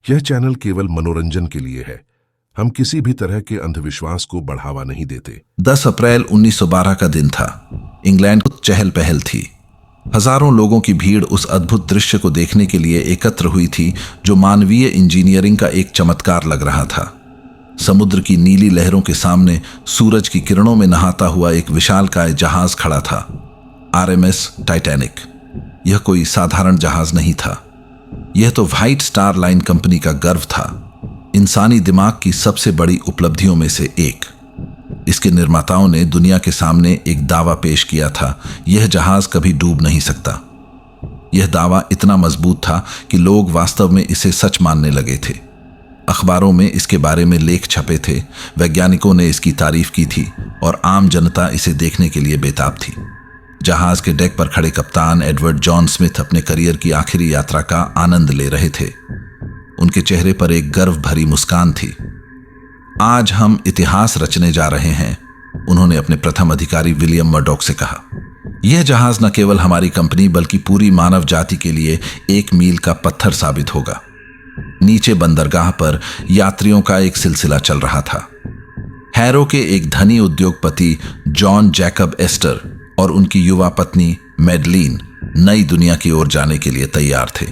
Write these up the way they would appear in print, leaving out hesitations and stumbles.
यह चैनल केवल मनोरंजन के लिए है। हम किसी भी तरह के अंधविश्वास को बढ़ावा नहीं देते। 10 अप्रैल 1912 का दिन था। इंग्लैंड में चहल पहल थी। हजारों लोगों की भीड़ उस अद्भुत दृश्य को देखने के लिए एकत्र हुई थी जो मानवीय इंजीनियरिंग का एक चमत्कार लग रहा था। समुद्र की नीली लहरों के सामने सूरज की किरणों में नहाता हुआ एक विशालकाय जहाज खड़ा था, आरएमएस टाइटैनिक। यह कोई साधारण जहाज नहीं था। यह तो व्हाइट स्टार लाइन कंपनी का गर्व था, इंसानी दिमाग की सबसे बड़ी उपलब्धियों में से एक। इसके निर्माताओं ने दुनिया के सामने एक दावा पेश किया था, यह जहाज कभी डूब नहीं सकता। यह दावा इतना मजबूत था कि लोग वास्तव में इसे सच मानने लगे थे। अखबारों में इसके बारे में लेख छपे थे, वैज्ञानिकों ने इसकी तारीफ की थी और आम जनता इसे देखने के लिए बेताब थी। जहाज के डेक पर खड़े कप्तान एडवर्ड जॉन स्मिथ अपने करियर की आखिरी यात्रा का आनंद ले रहे थे। उनके चेहरे पर एक गर्व भरी मुस्कान थी। आज हम इतिहास रचने जा रहे हैं, उन्होंने अपने प्रथम अधिकारी विलियम मर्डॉक से कहा। यह जहाज न केवल हमारी कंपनी बल्कि पूरी मानव जाति के लिए एक मील का पत्थर साबित होगा। नीचे बंदरगाह पर यात्रियों का एक सिलसिला चल रहा था। हैरो के एक धनी उद्योगपति जॉन जैकब एस्टर और उनकी युवा पत्नी मैडलीन नई दुनिया की ओर जाने के लिए तैयार थे।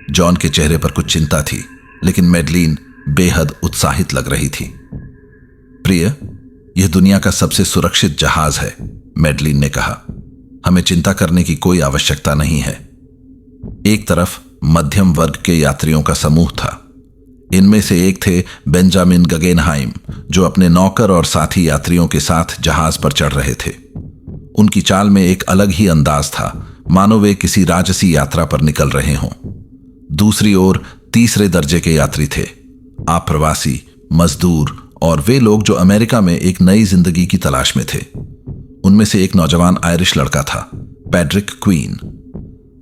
जॉन के चेहरे पर कुछ चिंता थी, लेकिन मैडलीन बेहद उत्साहित लग रही थी। प्रिय, यह दुनिया का सबसे सुरक्षित जहाज है, मैडलीन ने कहा। हमें चिंता करने की कोई आवश्यकता नहीं है। एक तरफ मध्यम वर्ग के यात्रियों का समूह था। इनमें से एक थे बेंजामिन गगनहाइम, जो अपने नौकर और साथी यात्रियों के साथ जहाज पर चढ़ रहे थे। उनकी चाल में एक अलग ही अंदाज था, मानो वे किसी राजसी यात्रा पर निकल रहे हों। दूसरी ओर तीसरे दर्जे के यात्री थे, आप्रवासी, मजदूर और वे लोग जो अमेरिका में एक नई जिंदगी की तलाश में थे। उनमें से एक नौजवान आयरिश लड़का था, पैड्रिक क्वीन।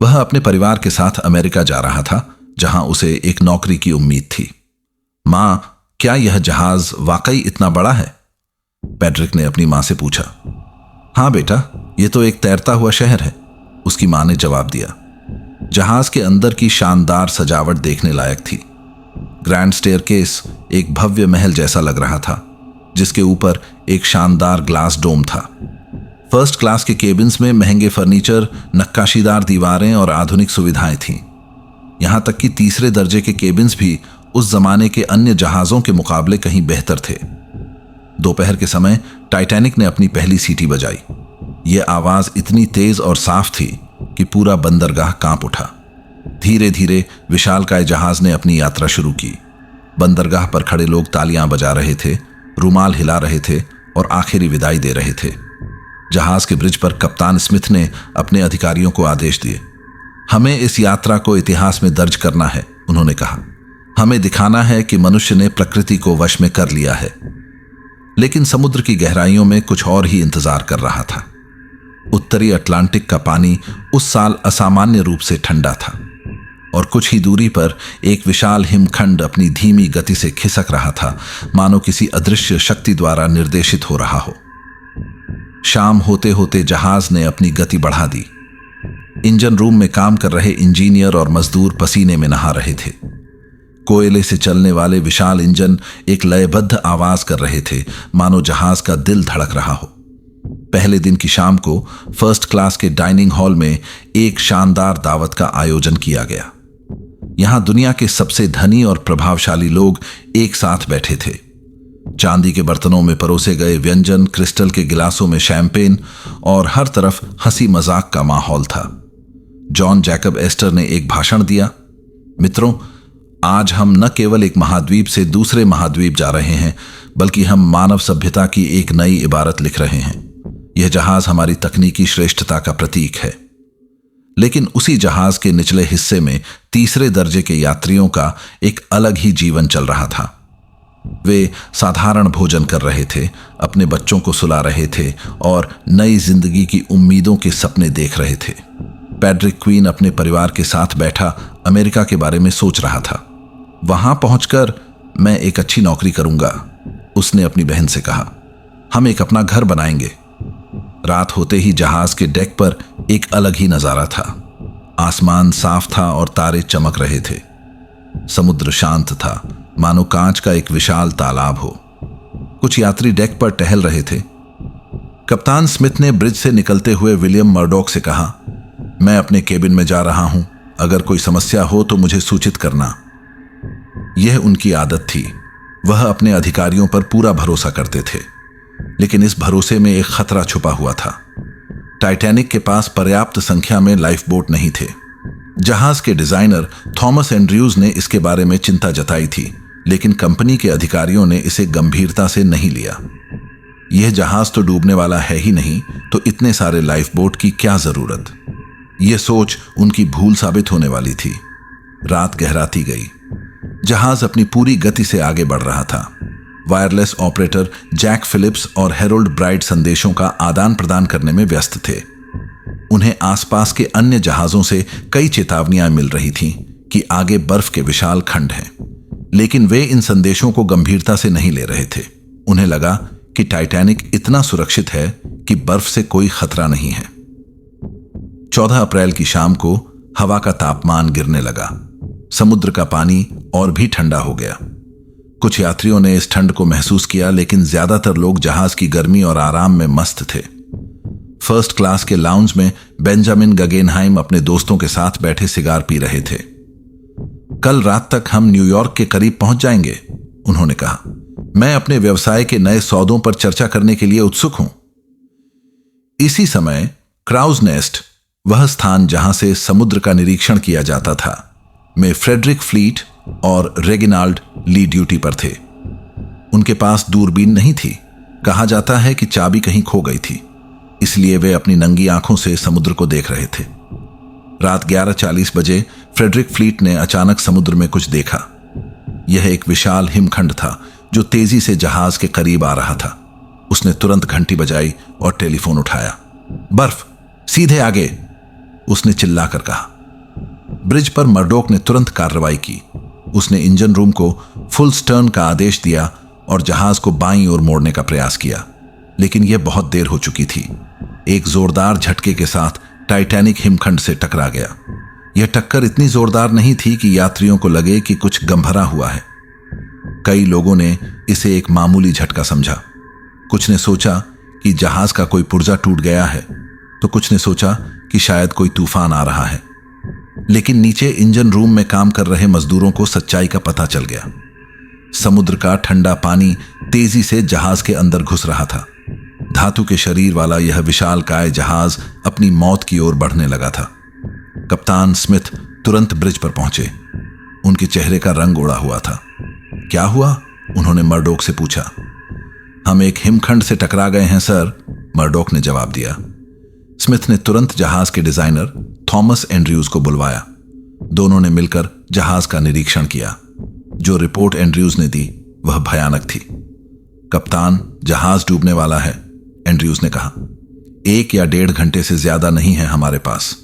वह अपने परिवार के साथ अमेरिका जा रहा था, जहां उसे एक नौकरी की उम्मीद थी। मां, क्या यह जहाज वाकई इतना बड़ा है? पैड्रिक ने अपनी मां से पूछा। हाँ बेटा, यह तो एक तैरता हुआ शहर है, उसकी मां ने जवाब दिया। जहाज के अंदर की शानदार सजावट देखने लायक थी। ग्रैंड स्टेयरकेस एक भव्य महल जैसा लग रहा था, जिसके ऊपर एक शानदार ग्लास डोम था। फर्स्ट क्लास के केबिन्स में महंगे फर्नीचर, नक्काशीदार दीवारें और आधुनिक सुविधाएं थीं। यहां तक कि तीसरे दर्जे के केबिन्स भी उस जमाने के अन्य जहाजों के मुकाबले कहीं बेहतर थे। दोपहर के समय टाइटैनिक ने अपनी पहली सीटी बजाई। यह आवाज इतनी तेज और साफ थी कि पूरा बंदरगाह कांप उठा। धीरे धीरे विशालकाय जहाज ने अपनी यात्रा शुरू की। बंदरगाह पर खड़े लोग तालियां बजा रहे थे, रुमाल हिला रहे थे और आखिरी विदाई दे रहे थे। जहाज के ब्रिज पर कप्तान स्मिथ ने अपने अधिकारियों को आदेश दिए। हमें इस यात्रा को इतिहास में दर्ज करना है, उन्होंने कहा। हमें दिखाना है कि मनुष्य ने प्रकृति को वश में कर लिया है। लेकिन समुद्र की गहराइयों में कुछ और ही इंतजार कर रहा था। उत्तरी अटलांटिक का पानी उस साल असामान्य रूप से ठंडा था और कुछ ही दूरी पर एक विशाल हिमखंड अपनी धीमी गति से खिसक रहा था, मानो किसी अदृश्य शक्ति द्वारा निर्देशित हो रहा हो। शाम होते होते जहाज ने अपनी गति बढ़ा दी। इंजन रूम में काम कर रहे इंजीनियर और मजदूर पसीने में नहा रहे थे। कोयले से चलने वाले विशाल इंजन एक लयबद्ध आवाज कर रहे थे, मानो जहाज का दिल धड़क रहा हो। पहले दिन की शाम को फर्स्ट क्लास के डाइनिंग हॉल में एक शानदार दावत का आयोजन किया गया। यहां दुनिया के सबसे धनी और प्रभावशाली लोग एक साथ बैठे थे। चांदी के बर्तनों में परोसे गए व्यंजन, क्रिस्टल के गिलासों में शैंपेन और हर तरफ हंसी मजाक का माहौल था। जॉन जैकब एस्टर ने एक भाषण दिया। मित्रों, आज हम न केवल एक महाद्वीप से दूसरे महाद्वीप जा रहे हैं, बल्कि हम मानव सभ्यता की एक नई इबारत लिख रहे हैं। यह जहाज हमारी तकनीकी श्रेष्ठता का प्रतीक है। लेकिन उसी जहाज के निचले हिस्से में तीसरे दर्जे के यात्रियों का एक अलग ही जीवन चल रहा था। वे साधारण भोजन कर रहे थे, अपने बच्चों को सुला रहे थे और नई जिंदगी की उम्मीदों के सपने देख रहे थे। पैड्रिक क्वीन अपने परिवार के साथ बैठा अमेरिका के बारे में सोच रहा था। वहां पहुंचकर मैं एक अच्छी नौकरी करूंगा, उसने अपनी बहन से कहा। हम एक अपना घर बनाएंगे। रात होते ही जहाज के डेक पर एक अलग ही नजारा था। आसमान साफ था और तारे चमक रहे थे। समुद्र शांत था, मानो कांच का एक विशाल तालाब हो। कुछ यात्री डेक पर टहल रहे थे। कप्तान स्मिथ ने ब्रिज से निकलते हुए विलियम मर्डॉक से कहा, मैं अपने केबिन में जा रहा हूं, अगर कोई समस्या हो तो मुझे सूचित करना। यह उनकी आदत थी। वह अपने अधिकारियों पर पूरा भरोसा करते थे, लेकिन इस भरोसे में एक खतरा छुपा हुआ था। टाइटैनिक के पास पर्याप्त संख्या में लाइफ बोट नहीं थे। जहाज के डिजाइनर थॉमस एंड्रयूज ने इसके बारे में चिंता जताई थी, लेकिन कंपनी के अधिकारियों ने इसे गंभीरता से नहीं लिया। यह जहाज तो डूबने वाला है ही नहीं, तो इतने सारे लाइफ बोट की क्या जरूरत। यह सोच उनकी भूल साबित होने वाली थी। रात गहराती गई। जहाज अपनी पूरी गति से आगे बढ़ रहा था। वायरलेस ऑपरेटर जैक फिलिप्स और हेरोल्ड ब्राइट संदेशों का आदान प्रदान करने में व्यस्त थे। उन्हें आसपास के अन्य जहाजों से कई चेतावनियां मिल रही थीं कि आगे बर्फ के विशाल खंड हैं, लेकिन वे इन संदेशों को गंभीरता से नहीं ले रहे थे। उन्हें लगा कि टाइटैनिक इतना सुरक्षित है कि बर्फ से कोई खतरा नहीं है। 14 अप्रैल की शाम को हवा का तापमान गिरने लगा। समुद्र का पानी और भी ठंडा हो गया। कुछ यात्रियों ने इस ठंड को महसूस किया, लेकिन ज्यादातर लोग जहाज की गर्मी और आराम में मस्त थे। फर्स्ट क्लास के लाउंज में बेंजामिन गगेनहाइम अपने दोस्तों के साथ बैठे सिगार पी रहे थे। कल रात तक हम न्यूयॉर्क के करीब पहुंच जाएंगे, उन्होंने कहा। मैं अपने व्यवसाय के नए सौदों पर चर्चा करने के लिए उत्सुक हूं। इसी समय क्राउज नेस्ट, वह स्थान जहां से समुद्र का निरीक्षण किया जाता था, में फ्रेडरिक फ्लीट और रेगिनाल्ड ली ड्यूटी पर थे। उनके पास दूरबीन नहीं थी। कहा जाता है कि चाबी कहीं खो गई थी, इसलिए वे अपनी नंगी आंखों से समुद्र को देख रहे थे। रात 11:40 बजे फ्रेडरिक फ्लीट ने अचानक समुद्र में कुछ देखा। यह एक विशाल हिमखंड था जो तेजी से जहाज के करीब आ रहा था। उसने तुरंत घंटी बजाई और टेलीफोन उठाया। बर्फ, सीधे आगे, उसने चिल्लाकर कहा। ब्रिज पर मर्डॉक ने तुरंत कार्रवाई की। उसने इंजन रूम को फुल स्टर्न का आदेश दिया और जहाज को बाईं ओर मोड़ने का प्रयास किया, लेकिन यह बहुत देर हो चुकी थी। एक जोरदार झटके के साथ टाइटैनिक हिमखंड से टकरा गया। यह टक्कर इतनी जोरदार नहीं थी कि यात्रियों को लगे कि कुछ गंभीरा हुआ है। कई लोगों ने इसे एक मामूली झटका समझा। कुछ ने सोचा कि जहाज का कोई पुर्जा टूट गया है, तो कुछ ने सोचा कि शायद कोई तूफान आ रहा है। लेकिन नीचे इंजन रूम में काम कर रहे मजदूरों को सच्चाई का पता चल गया। समुद्र का ठंडा पानी तेजी से जहाज के अंदर घुस रहा था। धातु के शरीर वाला यह विशालकाय जहाज अपनी मौत की ओर बढ़ने लगा था। कप्तान स्मिथ तुरंत ब्रिज पर पहुंचे। उनके चेहरे का रंग उड़ा हुआ था। क्या हुआ? उन्होंने मर्डॉक से पूछा। हम एक हिमखंड से टकरा गए हैं सर, मर्डॉक ने जवाब दिया। स्मिथ ने तुरंत जहाज के डिजाइनर थॉमस एंड्रयूज को बुलवाया। दोनों ने मिलकर जहाज का निरीक्षण किया। जो रिपोर्ट एंड्रयूज ने दी वह भयानक थी। कप्तान, जहाज डूबने वाला है, एंड्रयूज ने कहा। 1 या 1.5 घंटे से ज्यादा नहीं है हमारे पास।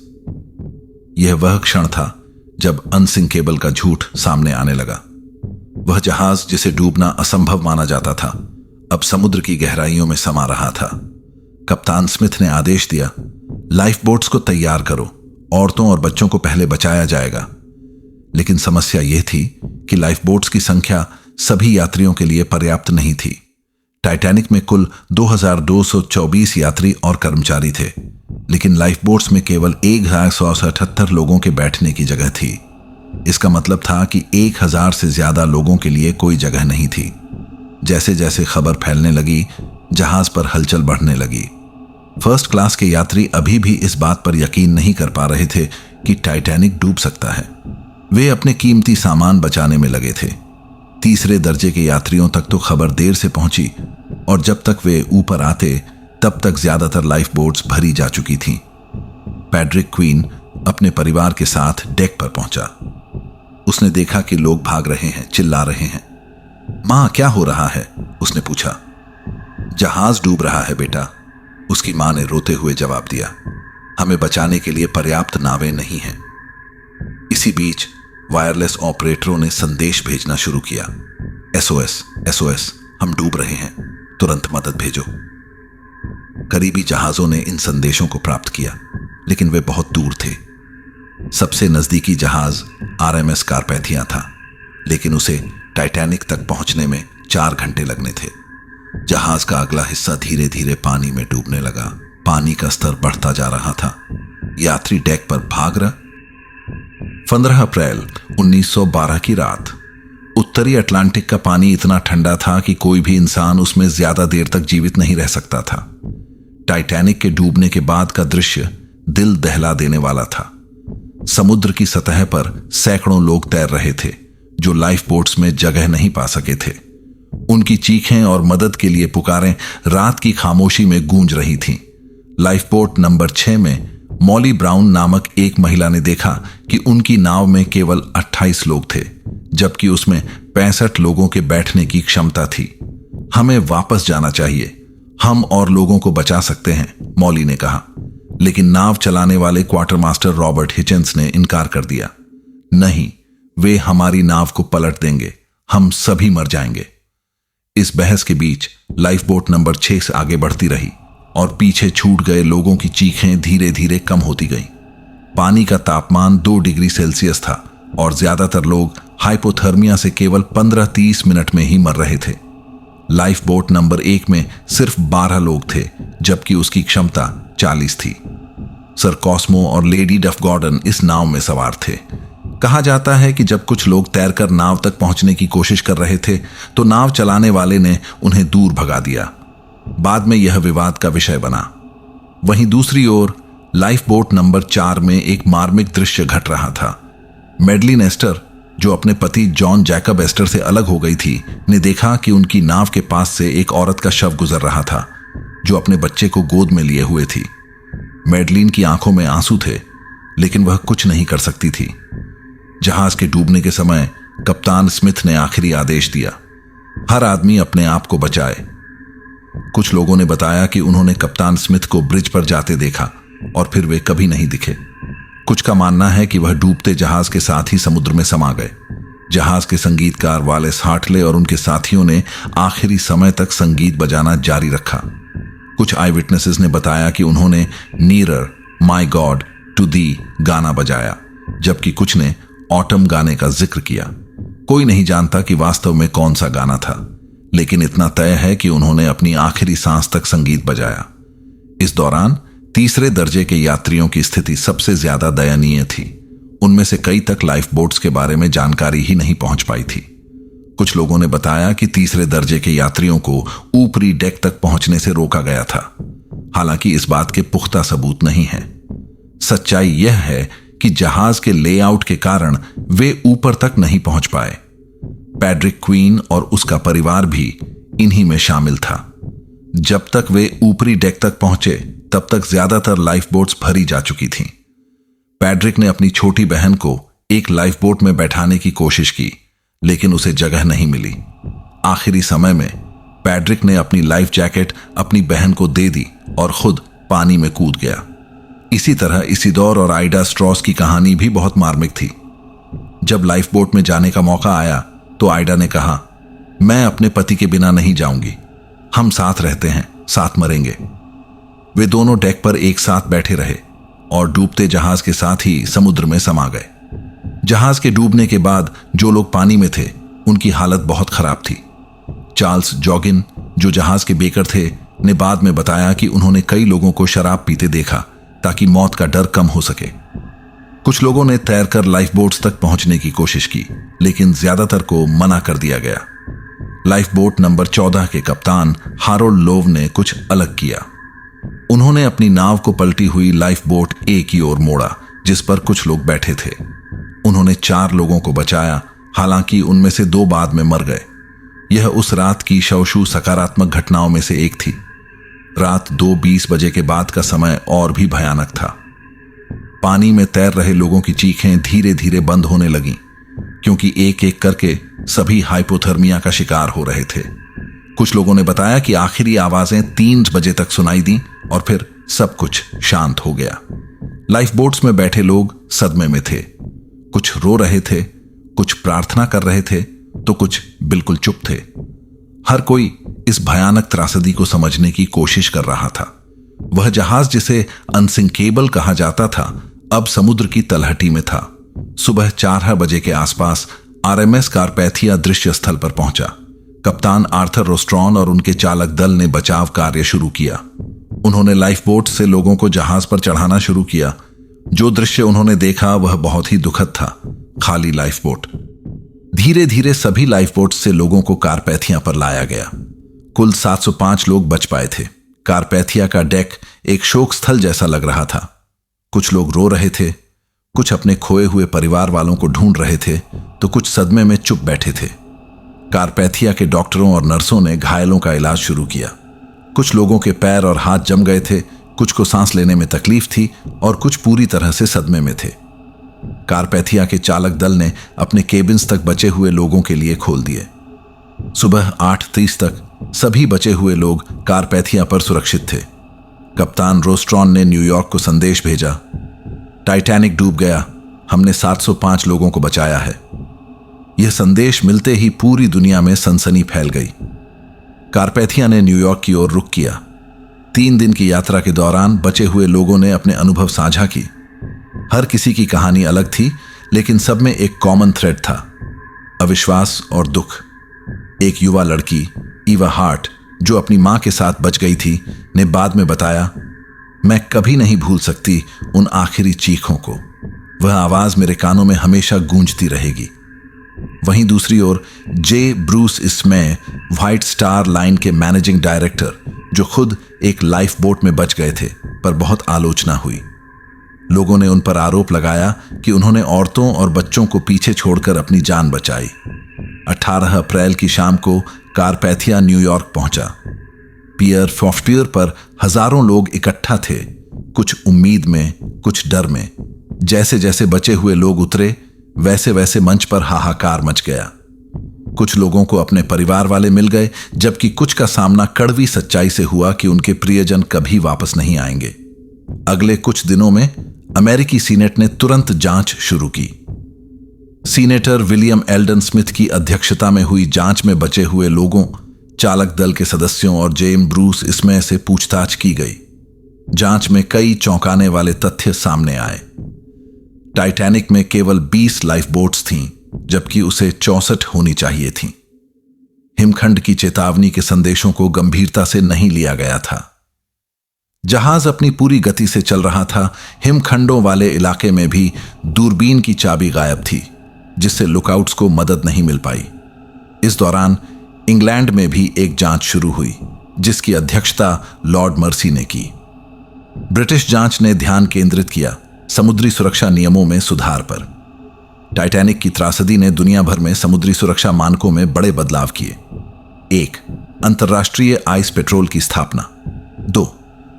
यह वह क्षण था जब अनसिंकेबल का झूठ सामने आने लगा। वह जहाज जिसे डूबना असंभव माना जाता था, अब समुद्र की गहराइयों में समा रहा था। कप्तान स्मिथ ने आदेश दिया, लाइफ बोट्स को तैयार करो, औरतों और बच्चों को पहले बचाया जाएगा। लेकिन समस्या यह थी कि लाइफ बोट्स की संख्या सभी यात्रियों के लिए पर्याप्त नहीं थी। टाइटैनिक में कुल 2224 यात्री और कर्मचारी थे, लेकिन लाइफ बोट्स में केवल 1178 लोगों के बैठने की जगह थी। इसका मतलब था कि 1000 से ज्यादा लोगों के लिए कोई जगह नहीं थी। जैसे जैसे खबर फैलने लगी, जहाज पर हलचल बढ़ने लगी। फर्स्ट क्लास के यात्री अभी भी इस बात पर यकीन नहीं कर पा रहे थे कि टाइटैनिक डूब सकता है। वे अपने कीमती सामान बचाने में लगे थे। तीसरे दर्जे के यात्रियों तक तो खबर देर से पहुंची, और जब तक वे ऊपर आते तब तक ज्यादातर लाइफ बोट्स भरी जा चुकी थीं। पैड्रिक क्वीन अपने परिवार के साथ डेक पर पहुंचा। उसने देखा कि लोग भाग रहे हैं, चिल्ला रहे हैं। मां, क्या हो रहा है? उसने पूछा। जहाज डूब रहा है बेटा, उसकी मां ने रोते हुए जवाब दिया। हमें बचाने के लिए पर्याप्त नावें नहीं हैं। इसी बीच वायरलेस ऑपरेटरों ने संदेश भेजना शुरू किया। SOS, SOS, हम डूब रहे हैं, तुरंत मदद भेजो। करीबी जहाजों ने इन संदेशों को प्राप्त किया, लेकिन वे बहुत दूर थे। सबसे नजदीकी जहाज RMS कारपैथिया था, लेकिन उसे टाइटैनिक तक पहुंचने में 4 घंटे लगने थे। जहाज का अगला हिस्सा धीरे धीरे पानी में डूबने लगा। पानी का स्तर बढ़ता जा रहा था। यात्री डेक पर भाग रहा। 15 अप्रैल 1912 की रात। उत्तरी अटलांटिक का पानी इतना ठंडा था कि कोई भी इंसान उसमें ज्यादा देर तक जीवित नहीं रह सकता था। टाइटैनिक के डूबने के बाद का दृश्य दिल दहला देने वाला था। समुद्र की सतह पर सैकड़ों लोग तैर रहे थे जो लाइफ बोट्स में जगह नहीं पा सके थे। उनकी चीखें और मदद के लिए पुकारें रात की खामोशी में गूंज रही थीं। लाइफ बोट नंबर 6 में मॉली ब्राउन नामक एक महिला ने देखा कि उनकी नाव में केवल 28 लोग थे, जबकि उसमें 65 लोगों के बैठने की क्षमता थी। हमें वापस जाना चाहिए, हम और लोगों को बचा सकते हैं, मॉली ने कहा। लेकिन नाव चलाने वाले क्वार्टर मास्टर रॉबर्ट हिचेंस ने इनकार कर दिया। नहीं, वे हमारी नाव को पलट देंगे, हम सभी मर जाएंगे। इस बहस के बीच लाइफ बोट नंबर 6 आगे बढ़ती रही और पीछे छूट गए लोगों की चीखें धीरे धीरे कम होती गईं। पानी का तापमान 2 डिग्री सेल्सियस था और ज्यादातर लोग हाइपोथर्मिया से केवल 15-30 मिनट में ही मर रहे थे। लाइफ बोट नंबर 1 में सिर्फ 12 लोग थे, जबकि उसकी क्षमता 40 थी। सर कॉस्मो और लेडी डफ गॉर्डन इस नाव में सवार थे। कहा जाता है कि जब कुछ लोग तैरकर नाव तक पहुंचने की कोशिश कर रहे थे तो नाव चलाने वाले ने उन्हें दूर भगा दिया। बाद में यह विवाद का विषय बना। वहीं दूसरी ओर लाइफ बोट नंबर 4 में एक मार्मिक दृश्य घट रहा था। मैडलिन एस्टर, जो अपने पति जॉन जैकब एस्टर से अलग हो गई थी, ने देखा कि उनकी नाव के पास से एक औरत का शव गुजर रहा था जो अपने बच्चे को गोद में लिए हुए थी। मैडलिन की आंखों में आंसू थे, लेकिन वह कुछ नहीं कर सकती थी। जहाज के डूबने के समय कप्तान स्मिथ ने आखिरी आदेश दिया, हर आदमी अपने आप को बचाए। कुछ लोगों ने बताया कि उन्होंने कप्तान स्मिथ को ब्रिज पर जाते देखा और फिर वे कभी नहीं दिखे। कुछ का मानना है कि वह डूबते जहाज के साथ ही समुद्र में समा गए। जहाज के संगीतकार वालेस हार्टले और उनके साथियों ने आखिरी समय तक संगीत बजाना जारी रखा। कुछ आई विटनेसेस ने बताया कि उन्होंने नीरर, माई गॉड, टू दी गाना बजाया, जबकि कुछ ने ऑटम गाने का जिक्र किया। कोई नहीं जानता कि वास्तव में कौन सा गाना था, लेकिन इतना तय है कि उन्होंने अपनी आखिरी सांस तक संगीत बजाया। इस दौरान तीसरे दर्जे के यात्रियों की स्थिति सबसे ज्यादा दयनीय थी। उनमें से कई तक लाइफ बोट्स के बारे में जानकारी ही नहीं पहुंच पाई थी। कुछ लोगों ने बताया कि तीसरे दर्जे के यात्रियों को ऊपरी डेक तक पहुंचने से रोका गया था। हालांकि इस बात के पुख्ता सबूत नहीं है। सच्चाई यह है कि जहाज के लेआउट के कारण वे ऊपर तक नहीं पहुंच पाए। पैड्रिक क्वीन और उसका परिवार भी इन्हीं में शामिल था। जब तक वे ऊपरी डेक तक पहुंचे तब तक ज्यादातर लाइफ बोट्स भरी जा चुकी थीं। पैड्रिक ने अपनी छोटी बहन को एक लाइफ बोट में बैठाने की कोशिश की, लेकिन उसे जगह नहीं मिली। आखिरी समय में पैड्रिक ने अपनी लाइफ जैकेट अपनी बहन को दे दी और खुद पानी में कूद गया। इसी तरह इसिडोर और आइडा स्ट्रॉस की कहानी भी बहुत मार्मिक थी। जब लाइफ बोट में जाने का मौका आया तो आइडा ने कहा, मैं अपने पति के बिना नहीं जाऊंगी, हम साथ रहते हैं, साथ मरेंगे। वे दोनों डेक पर एक साथ बैठे रहे और डूबते जहाज के साथ ही समुद्र में समा गए। जहाज के डूबने के बाद जो लोग पानी में थे उनकी हालत बहुत खराब थी। चार्ल्स जॉगिन, जो जहाज के बेकर थे, ने बाद में बताया कि उन्होंने कई लोगों को शराब पीते देखा ताकि मौत का डर कम हो सके। कुछ लोगों ने तैरकर लाइफ बोट्स तक पहुंचने की कोशिश की, लेकिन ज्यादातर को मना कर दिया गया। लाइफ बोट नंबर 14 के कप्तान हारोल्ड लोव ने कुछ अलग किया। उन्होंने अपनी नाव को पलटी हुई लाइफ बोट ए की ओर मोड़ा, जिस पर कुछ लोग बैठे थे। उन्होंने 4 लोगों को बचाया, हालांकि उनमें से 2 बाद में मर गए। यह उस रात की शवशू सकारात्मक घटनाओं में से एक थी। रात 2:20 बजे के बाद का समय और भी भयानक था। पानी में तैर रहे लोगों की चीखें धीरे धीरे बंद होने लगीं, क्योंकि एक एक करके सभी हाइपोथर्मिया का शिकार हो रहे थे। कुछ लोगों ने बताया कि आखिरी आवाजें 3 बजे तक सुनाई दी और फिर सब कुछ शांत हो गया। लाइफ बोट्स में बैठे लोग सदमे में थे। कुछ रो रहे थे, कुछ प्रार्थना कर रहे थे, तो कुछ बिल्कुल चुप थे। हर कोई इस भयानक त्रासदी को समझने की कोशिश कर रहा था। वह जहाज जिसे अनसिंकेबल कहा जाता था अब समुद्र की तलहटी में था। सुबह 4 बजे के आसपास RMS कारपैथिया दृश्य स्थल पर पहुंचा। कप्तान आर्थर रोस्ट्रॉन और उनके चालक दल ने बचाव कार्य शुरू किया। उन्होंने लाइफ बोट से लोगों को जहाज पर चढ़ाना शुरू किया। जो दृश्य उन्होंने देखा वह बहुत ही दुखद था। खाली लाइफ बोट। धीरे धीरे सभी लाइफ बोट से लोगों को कारपैथिया पर लाया गया। कुल 705 लोग बच पाए थे। कारपैथिया का डेक एक शोक स्थल जैसा लग रहा था। कुछ लोग रो रहे थे, कुछ अपने खोए हुए परिवार वालों को ढूंढ रहे थे, तो कुछ सदमे में चुप बैठे थे। कारपैथिया के डॉक्टरों और नर्सों ने घायलों का इलाज शुरू किया। कुछ लोगों के पैर और हाथ जम गए थे, कुछ को सांस लेने में तकलीफ थी और कुछ पूरी तरह से सदमे में थे। कारपैथिया के चालक दल ने अपने केबिन्स तक बचे हुए लोगों के लिए खोल दिए। सुबह 8:30 तक सभी बचे हुए लोग कारपैथिया पर सुरक्षित थे। कप्तान रोस्ट्रॉन ने न्यूयॉर्क को संदेश भेजा, टाइटैनिक डूब गया, हमने 705 लोगों को बचाया है। यह संदेश मिलते ही पूरी दुनिया में सनसनी फैल गई। कारपैथिया ने न्यूयॉर्क की ओर रुख किया। 3 दिन की यात्रा के दौरान बचे हुए लोगों ने अपने अनुभव साझा की। हर किसी की कहानी अलग थी, लेकिन सब में एक कॉमन थ्रेड था, अविश्वास और दुख। एक युवा लड़की ईवा हार्ट, जो अपनी मां के साथ बच गई थी, ने बाद में बताया, मैं कभी नहीं भूल सकती उन आखिरी चीखों को। वह आवाज मेरे कानों में हमेशा गूंजती रहेगी। वहीं दूसरी ओर जे ब्रूस इसमें, व्हाइट स्टार लाइन के मैनेजिंग डायरेक्टर, जो खुद एक लाइफ बोट में बच गए थे, पर बहुत आलोचना हुई। लोगों ने उन पर आरोप लगाया कि उन्होंने औरतों और बच्चों को पीछे छोड़कर अपनी जान बचाई। 18 अप्रैल की शाम को कारपैथिया न्यूयॉर्क पहुंचा। पियर फॉफ्टियर पर हजारों लोग इकट्ठा थे, कुछ उम्मीद में, कुछ डर में। जैसे जैसे बचे हुए लोग उतरे, वैसे वैसे मंच पर हाहाकार मच गया। कुछ लोगों को अपने परिवार वाले मिल गए, जबकि कुछ का सामना कड़वी सच्चाई से हुआ कि उनके प्रियजन कभी वापस नहीं आएंगे। अगले कुछ दिनों में अमेरिकी सीनेट ने तुरंत जांच शुरू की। सीनेटर विलियम एल्डन स्मिथ की अध्यक्षता में हुई जांच में बचे हुए लोगों, चालक दल के सदस्यों और जेम ब्रूस इसमें से पूछताछ की गई। जांच में कई चौंकाने वाले तथ्य सामने आए। टाइटैनिक में केवल 20 लाइफ बोट्स थीं, जबकि उसे 64 होनी चाहिए थीं। हिमखंड की चेतावनी के संदेशों को गंभीरता से नहीं लिया गया था। जहाज अपनी पूरी गति से चल रहा था। हिमखंडों वाले इलाके में भी दूरबीन की चाबी गायब थी, जिससे लुकआउट्स को मदद नहीं मिल पाई। इस दौरान इंग्लैंड में भी एक जांच शुरू हुई, जिसकी अध्यक्षता लॉर्ड मर्सी ने की। ब्रिटिश जांच ने ध्यान केंद्रित किया समुद्री सुरक्षा नियमों में सुधार पर। टाइटैनिक की त्रासदी ने दुनिया भर में समुद्री सुरक्षा मानकों में बड़े बदलाव किए। 1. अंतर्राष्ट्रीय आइस पेट्रोल की स्थापना। 2.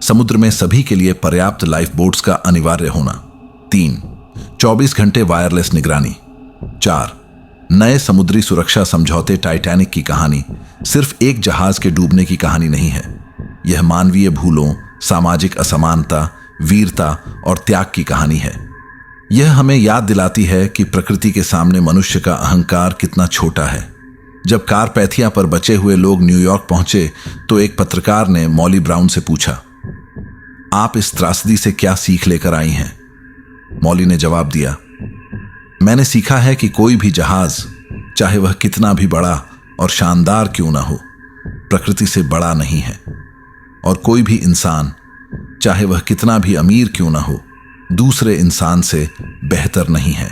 समुद्र में सभी के लिए पर्याप्त लाइफ बोट्स का अनिवार्य होना। 3. 24 घंटे वायरलेस निगरानी। 4. नए समुद्री सुरक्षा समझौते। टाइटैनिक की कहानी सिर्फ एक जहाज के डूबने की कहानी नहीं है। यह मानवीय भूलों, सामाजिक असमानता, वीरता और त्याग की कहानी है। यह हमें याद दिलाती है कि प्रकृति के सामने मनुष्य का अहंकार कितना छोटा है। जब कारपैथिया पर बचे हुए लोग न्यूयॉर्क पहुंचे, तो एक पत्रकार ने मॉली ब्राउन से पूछा, आप इस त्रासदी से क्या सीख लेकर आई हैं? मॉली ने जवाब दिया, मैंने सीखा है कि कोई भी जहाज, चाहे वह कितना भी बड़ा और शानदार क्यों ना हो, प्रकृति से बड़ा नहीं है। और कोई भी इंसान, चाहे वह कितना भी अमीर क्यों ना हो, दूसरे इंसान से बेहतर नहीं है।